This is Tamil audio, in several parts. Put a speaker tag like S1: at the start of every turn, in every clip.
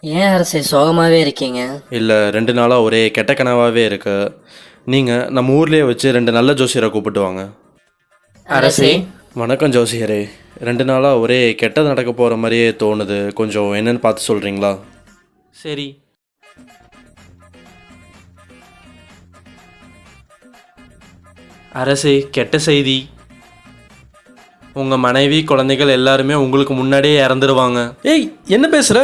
S1: ஏன் அரசே சோகமாகவே இருக்கீங்க?
S2: இல்லை 2 நாளாக ஒரே கெட்ட கனவாகவே இருக்கு. நீங்கள் நம்ம ஊர்லேயே வச்சு 2 நல்ல ஜோசியரை கூப்பிட்டு வாங்க.
S1: அரசே
S2: வணக்கம் ஜோசியரே. 2 நாளாக ஒரே கெட்டது நடக்க போகிற மாதிரியே தோணுது. கொஞ்சம் என்னன்னு பார்த்து சொல்கிறீங்களா?
S3: சரி. அரசே, கெட்ட செய்தி. உங்கள் மனைவி குழந்தைகள் எல்லாருமே உங்களுக்கு முன்னாடியே இறந்துடுவாங்க.
S2: ஏய், என்ன பேசுகிற?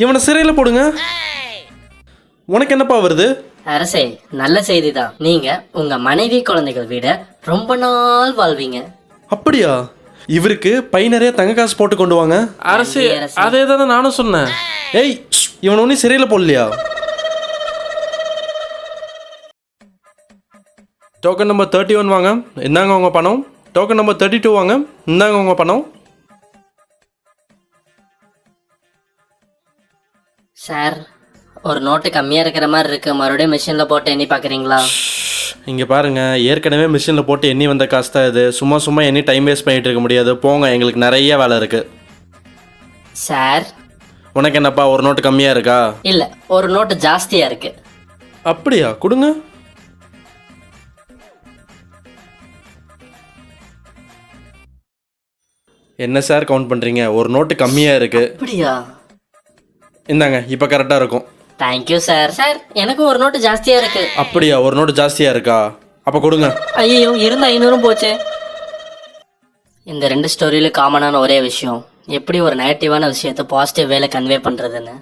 S2: இவனை சிறையில் போடுங்க. உனக்கு என்னப்பா வருது?
S1: அரசே நல்ல செய்தி தான். நீங்க உங்க மனைவி குழந்தைகள் விட ரொம்ப நாள் வாழ்வீங்க.
S2: அப்படியா? இவருக்கு பை நிறைய தங்க காசு போட்டு கொண்டு வாங்க.
S3: அரசே,
S1: நன்றி, அரசே.
S3: அதே தானே நானும் சொன்னேன்.
S2: ஏய், இவன் ஒன்றும் சிறையில் போடலையா? டோக்கன் நம்பர் 31 வாங்க, இந்தாங்க உங்கள் பணம். டோக்கன் நம்பர் 32 வாங்க, இந்தாங்க உங்கள் பணம்.
S1: சார், ஒரு நோட்டு கம்மியா இருக்கிற மாதிரி இருக்கு. மறுபடியும் மிஷின்ல போட்டு எண்ணி பாக்குறீங்களா?
S2: இங்கே பாருங்கள், ஏற்கனவே மிஷினில் போட்டு எண்ணி வந்த காசு தான் இது. சும்மா எண்ணி டைம் வேஸ்ட் பண்ணிகிட்டு இருக்க முடியாது. போங்க, எங்களுக்கு நிறைய வேலை இருக்குது.
S1: சார்
S2: உனக்கு என்னப்பா, ஒரு நோட்டு கம்மியாக இருக்கா?
S1: இல்ல, ஒரு நோட்டு ஜாஸ்தியா இருக்கு.
S2: அப்படியா? கொடுங்க. என்ன சார் கவுண்ட் பண்ணுறீங்க? ஒரு நோட்டு கம்மியாக இருக்குது.
S1: அப்படியா?
S2: இந்தாங்க, இப்போ கரெக்டாக இருக்கும்.
S1: Thank you sir. சார், எனக்கு ஒரு நோட்டு ஜாஸ்தியா இருக்கு.
S2: அப்படியா? ஒரு நோட்டு ஜாஸ்தியாக இருக்கா? அப்போ கொடுங்க.
S1: ஐயோ, இருந்த 500 போச்சே. இந்த 2 ஸ்டோரியில காமனான ஒரே விஷயம், எப்படி ஒரு நெகட்டிவான விஷயத்தை பாசிட்டிவ் வேலை கன்வே பண்றதுன்னு.